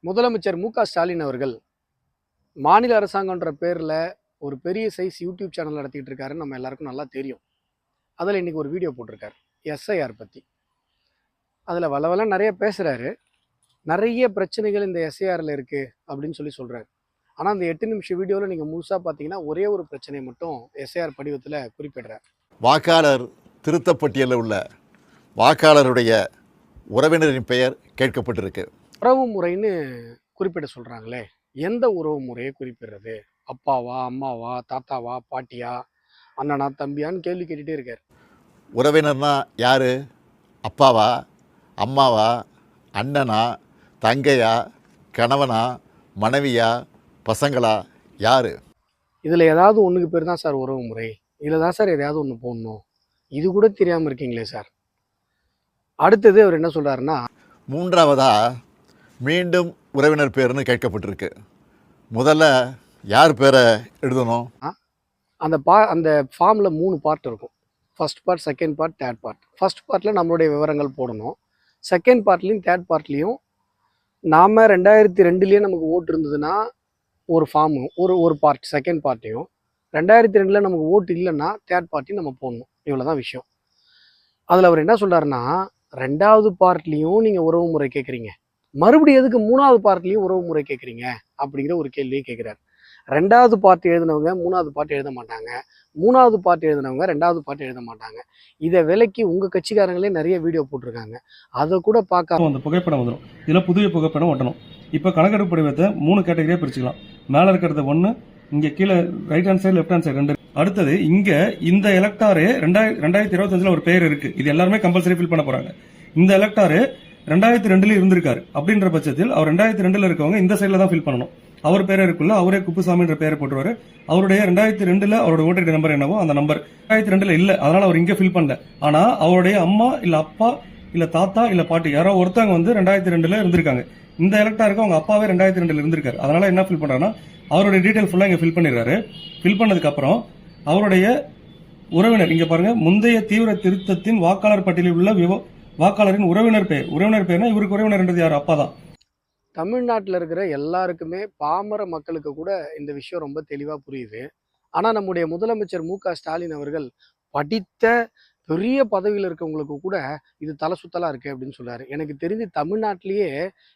முதலமைச்சர் மு.க. ஸ்டாலின் அவர்கள் மாநில அரசாங்கன்ற பேரில் ஒரு பெரிய சைஸ் யூடியூப் சேனல் நடத்திட்டு இருக்காருன்னு நம்ம எல்லாருக்கும் நல்லா தெரியும். அதில் இன்றைக்கி ஒரு வீடியோ போட்டிருக்காரு எஸ்ஐஆர் பற்றி. அதில் வளவல நிறைய பேசுகிறாரு. நிறைய பிரச்சனைகள் இந்த எஸ்ஐஆரில் இருக்குது அப்படின்னு சொல்கிறாரு. ஆனால் அந்த 8 நிமிஷ வீடியோவில் நீங்கள் முழுசாக பார்த்தீங்கன்னா ஒரே ஒரு பிரச்சனையை மட்டும் எஸ்ஐஆர் படிவத்தில் குறிப்பிடுறார். வாக்காளர் திருத்தப்பட்டியலில் உள்ள வாக்காளருடைய உறவினரின் பெயர் கேட்கப்பட்டிருக்கு. உறவு முறைன்னு குறிப்பிட சொல்கிறாங்களே, எந்த உறவு முறையை குறிப்பிடுறது? அப்பாவா, அம்மாவா, தாத்தாவா, பாட்டியா, அண்ணனா, தம்பியான்னு கேள்வி கேட்டுகிட்டே இருக்கார். உறவினர்னா யார்? அப்பாவா, அம்மாவா, அண்ணனா, தங்கையா, கணவனா, மனைவியா, பசங்களா, யார்? இதில் ஏதாவது ஒன்றுக்கு பேர் தான் சார் உறவு முறை. இதில் தான் சார் எதையாவது ஒன்று போடணும். இது கூட தெரியாமல் இருக்கீங்களே சார். அடுத்தது அவர் என்ன சொல்கிறாருன்னா, மூன்றாவதா மீண்டும் உறவினர் பேர்னு கேட்கப்பட்டிருக்கு. முதல்ல யார் பேரை எழுதணும்? அந்த ஃபார்மில் 3 பார்ட் இருக்கும். First part, second part, third part. First பார்ட்டில் நம்மளுடைய விவரங்கள் போடணும். செகண்ட் பார்ட்லேயும் தேர்ட் பார்ட்லேயும் நாம் 2002 நமக்கு ஓட்டு இருந்ததுன்னா ஒரு ஃபார்மு ஒரு பார்ட் செகண்ட் பார்ட்டையும், 2002 நமக்கு ஓட்டு இல்லைன்னா தேர்ட் பார்ட்டியும் நம்ம போடணும். இவ்வளோ தான் விஷயம். அதில் அவர் என்ன சொல்கிறாருன்னா, 2வது பார்ட்லேயும் நீங்கள் உறவு முறை கேட்குறீங்க, மறுபடியும் எதுக்கு 3வது பார்ட்லேயும் உறவு முறை கேட்குறீங்க அப்படிங்கிற ஒரு கேள்வியை கேட்குறாரு. 2வது பார்ட் எழுதினவங்க 3வது பார்ட் எழுத மாட்டாங்க, 3வது பார்ட் எழுதினவங்க 2வது பார்ட் எழுத மாட்டாங்க. இதை விலைக்கு உங்கள் கட்சிக்காரங்களே நிறைய வீடியோ போட்டிருக்காங்க. அதை கூட பார்க்க அந்த புகைப்படம் வந்துடும். இதில் புதிய புகைப்படம் ஒட்டணும். இப்போ கணக்கெடுப்பு படிவத்தை 3 கேட்டகரியாக பிரிச்சுக்கலாம். மேலே இருக்கிறது 1, இங்கே கீழே right hand side left hand side 2. அடுத்தது இங்கே இந்த எலக்டாரு 2025 ஒரு பேர் இருக்கு. இது எல்லாருமே கம்பல்சரி ஃபில் பண்ண போறாங்க. இந்த எலக்டாரு 2002 இருந்திருக்காரு. அப்படின்ற பட்சத்தில் அவர் 2002 இருக்கவங்க இந்த சைடில் தான் ஃபில் பண்ணணும். அவர் பேரை இருக்குல்ல, அவரே குப்புசாமின்ற பேரை போட்டுருவாரு. அவருடைய 2002 அவரோட ஓட்டர் ஐடி நம்பர் என்னவோ அந்த நம்பர் 2002 இல்ல, அதனால அவர் இங்கே ஃபில் பண்ணல. ஆனா அவருடைய அம்மா இல்ல அப்பா இல்ல தாத்தா இல்ல பாட்டி யாரோ ஒருத்தவங்க 2002 இருந்திருக்காங்க. இந்த எலக்டாருக்கு அவங்க அப்பாவே 2002 இருந்திருக்காரு. அதனால என்ன ஃபில் பண்றாருன்னா, அவருடைய டீடைல் ஃபுல்லா இங்க ஃபில் பண்ணிடுறாரு. ஃபில் பண்ணதுக்கு அப்புறம் அவருடைய உறவினர் இங்க பாருங்க, முந்தைய தீவிர திருத்தத்தின் வாக்காளர் பட்டியலில் உள்ள வாக்காளரின் உறவினர் பேர்னா இவருக்கு உறவினர்ன்றது யார்? அப்பா தான். தமிழ்நாட்டில் இருக்கிற எல்லாருக்குமே, பாமர மக்களுக்கு கூட இந்த விஷயம் ரொம்ப தெளிவாக புரியுது. ஆனால் நம்முடைய முதலமைச்சர் மு.க.ஸ்டாலின் அவர்கள் படித்த பெரிய பதவியில் இருக்கவங்களுக்கு கூட இது தலை சுத்தலாக இருக்குது அப்படின்னு சொல்கிறாரு. எனக்கு தெரிஞ்சு தமிழ்நாட்டிலேயே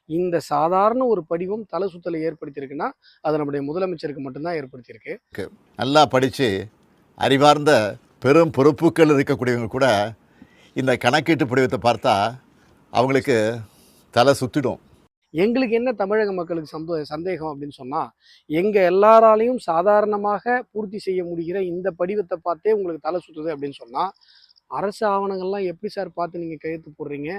இந்த சாதாரண ஒரு படிவம் தலை சுத்தலை ஏற்படுத்தியிருக்குன்னா அது நம்முடைய முதலமைச்சருக்கு மட்டும்தான் ஏற்படுத்தியிருக்கு. நல்லா படித்து அறிவார்ந்த பெரும் பொறுப்புகள் இருக்கக்கூடியவங்க கூட இந்த கணக்கீட்டு படிவத்தை பார்த்தா அவங்களுக்கு தலை சுற்றிடும். எங்களுக்கு என்ன தமிழக மக்களுக்கு சந்தேகம் அப்படின்னு சொன்னால், எங்கள் எல்லாராலையும் சாதாரணமாக பூர்த்தி செய்ய முடிகிற இந்த படிவத்தை பார்த்தே உங்களுக்கு தலை சுற்றுது அப்படின்னு சொன்னால், அரசு ஆவணங்கள்லாம் எப்படி சார் பார்த்து நீங்கள் கையெழுத்து போடுறீங்க?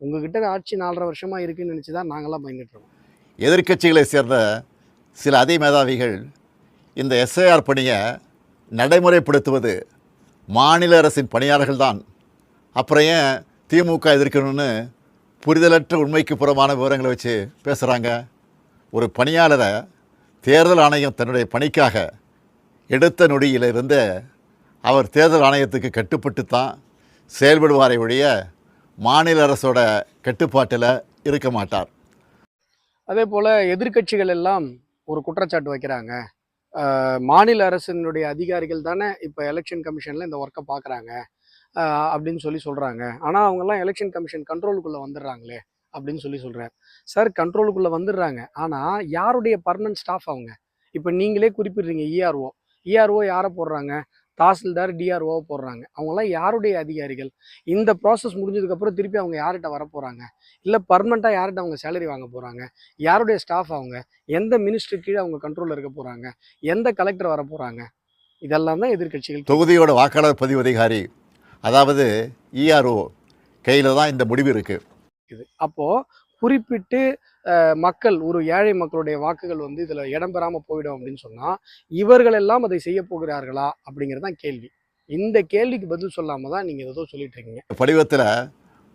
உங்ககிட்ட ஆட்சி 4.5 வருஷமாக இருக்குன்னு நினச்சி தான் நாங்களாம் பயந்துட்டு இருக்கோம். எதிர்க்கட்சிகளை சேர்ந்த சில அதி மேதாவிகள் இந்த எஸ்ஐஆர் பணியை நடைமுறைப்படுத்துவது மாநில அரசின் பணியாளர்கள் தான், அப்புறம் ஏன் திமுக எதிர்க்கணும்னு புரிதலற்ற உண்மைக்கு புறமான விவரங்களை வச்சு பேசுகிறாங்க. ஒரு பணியாளரை தேர்தல் ஆணையம் தன்னுடைய பணிக்காக எடுத்த நொடியிலிருந்து அவர் தேர்தல் ஆணையத்துக்கு கட்டுப்பட்டு தான் செயல்படுவாரை ஒழிய மாநில அரசோட கட்டுப்பாட்டில் இருக்க மாட்டார். அதே போல் எதிர்க்கட்சிகள் எல்லாம் ஒரு குற்றச்சாட்டு வைக்கிறாங்க. மாநில அரசினுடைய அதிகாரிகள் தானே இப்போ எலெக்ஷன் கமிஷனில் இந்த ஒர்க்கை பார்க்குறாங்க அப்படின்னு சொல்கிறாங்க. ஆனால் அவங்கெல்லாம் எலெக்ஷன் கமிஷன் கண்ட்ரோலுக்குள்ளே வந்துடுறாங்களே அப்படின்னு சொல்கிறார். சார், கண்ட்ரோலுக்குள்ளே வந்துடுறாங்க, ஆனால் யாருடைய பர்மனன்ட் ஸ்டாஃப் அவங்க? இப்போ நீங்களே குறிப்பிடுறீங்க இஆர்ஓ யாரை போடுறாங்க? தாசில்தார், டிஆர்ஓவை போடுறாங்க. அவங்கெல்லாம் யாருடைய அதிகாரிகள்? இந்த ப்ராசஸ் முடிஞ்சதுக்கப்புறம் திருப்பி அவங்க யார்கிட்ட வர போகிறாங்க? இல்லை பர்மனெண்ட்டாக யார்கிட்ட அவங்க சேலரி வாங்க போகிறாங்க? யாருடைய ஸ்டாஃப் அவங்க? எந்த மினிஸ்டர் கீழே அவங்க கண்ட்ரோலில் இருக்க போகிறாங்க? எந்த கலெக்டர் வர போகிறாங்க? இதெல்லாம் தான் எதிர்க்கட்சிகள். தொகுதியோட வாக்காளர் பதிவு அதிகாரி, அதாவது இஆர்ஓ கையில் தான் இந்த முடிவு இருக்குது. அப்போது குறிப்பிட்டு மக்கள், ஒரு ஏழை மக்களுடைய வாக்குகள் இதில் இடம்பெறாமல் போயிடும் அப்படின்னு சொன்னால், இவர்கள் எல்லாம் அதை செய்ய போகிறார்களா அப்படிங்கிறது தான் கேள்வி. இந்த கேள்விக்கு பதில் சொல்லாமல் தான் நீங்கள் ஏதோ சொல்லிட்டு இருக்கீங்க. படிவத்தில்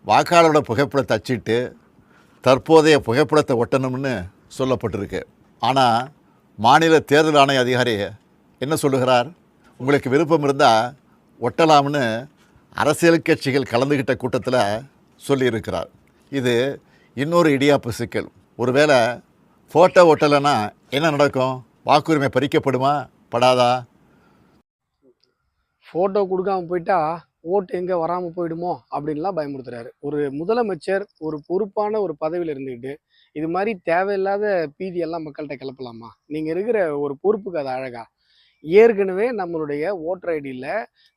வாக்காளரோட புகைப்படத்தை அச்சிட்டு தற்போதைய புகைப்படத்தை ஒட்டணும்னு சொல்லப்பட்டிருக்கு. ஆனால் மாநில தேர்தல் ஆணைய அதிகாரி என்ன சொல்லுகிறார்? உங்களுக்கு விருப்பம் இருந்தால் ஒட்டலாம்னு அரசியல் கட்சிகள் கலந்துக்கிட்ட கூட்டத்தில் சொல்லியிருக்கிறார். இது இன்னொரு இடியாப்பு சிக்கல். ஒருவேளை ஃபோட்டோ ஒட்டலைன்னா என்ன நடக்கும்? வாக்குரிமை பறிக்கப்படுமா படாதா? ஃபோட்டோ கொடுக்காம போயிட்டா ஓட்டு எங்கே வராமல் போயிடுமோ அப்படின்லாம் பயமுறுத்துறாரு. ஒரு முதலமைச்சர் ஒரு பொறுப்பான ஒரு பதவியில் இருந்துக்கிட்டு இது மாதிரி தேவையில்லாத பீதியெல்லாம் மக்கள்கிட்ட கிளப்பலாமா? நீங்கள் இருக்கிற ஒரு பொறுப்புக்கு அது அழகா? ஏற்கனவே நம்மளுடைய ஓட்டர் ஐடியில்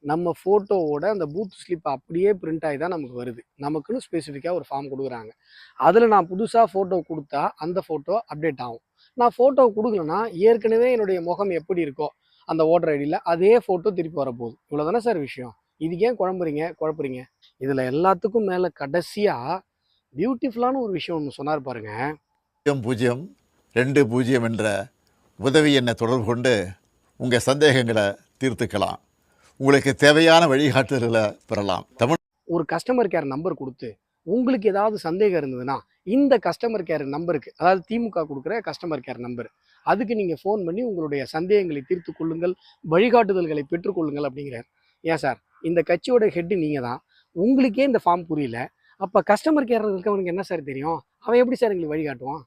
நம்ம ஃபோட்டோவோட அந்த பூத் ஸ்லிப் அப்படியே பிரிண்ட் ஆகி தான் நமக்கு வருது. நமக்குன்னு ஸ்பெசிஃபிக்காக ஒரு ஃபார்ம் கொடுக்குறாங்க. அதில் நான் புதுசாக ஃபோட்டோ கொடுத்தா அந்த ஃபோட்டோ அப்டேட் ஆகும். நான் ஃபோட்டோ கொடுக்கலன்னா ஏற்கனவே என்னுடைய முகம் எப்படி இருக்கோ அந்த ஓட்டர் ஐடியில் அதே ஃபோட்டோ திருப்பி வரப்போகுது. இவ்வளோ தானே சார் விஷயம். இதுக்கு ஏன் குழப்புறீங்க? இதில் எல்லாத்துக்கும் மேலே கடைசியாக பியூட்டிஃபுல்லான ஒரு விஷயம் ஒன்று சொன்னார் பாருங்க. 0020 என்ற உதவி எண்ணை தொடர்பு கொண்டு உங்கள் சந்தேகங்களை தீர்த்துக்கலாம். உங்களுக்கு தேவையான வழிகாட்டுதல்களை பெறலாம். ஒரு கஸ்டமர் கேர் நம்பர் கொடுத்து உங்களுக்கு ஏதாவது சந்தேகம் இருந்ததுன்னா இந்த கஸ்டமர் கேர் நம்பருக்கு, அதாவது திமுக கொடுக்குற கஸ்டமர் கேர் நம்பர், அதுக்கு நீங்கள் ஃபோன் பண்ணி உங்களுடைய சந்தேகங்களை தீர்த்து கொள்ளுங்கள், வழிகாட்டுதல்களை பெற்றுக்கொள்ளுங்கள் அப்படிங்கிறார். ஏன் சார், இந்த கட்சியோட ஹெட்டு நீங்கள் தான், உங்களுக்கே இந்த ஃபார்ம் புரியல, அப்போ கஸ்டமர் கேர் இருக்கவனுக்கு என்ன சார் தெரியும்? அவன் எப்படி சார் எங்களுக்கு வழிகாட்டுவான்?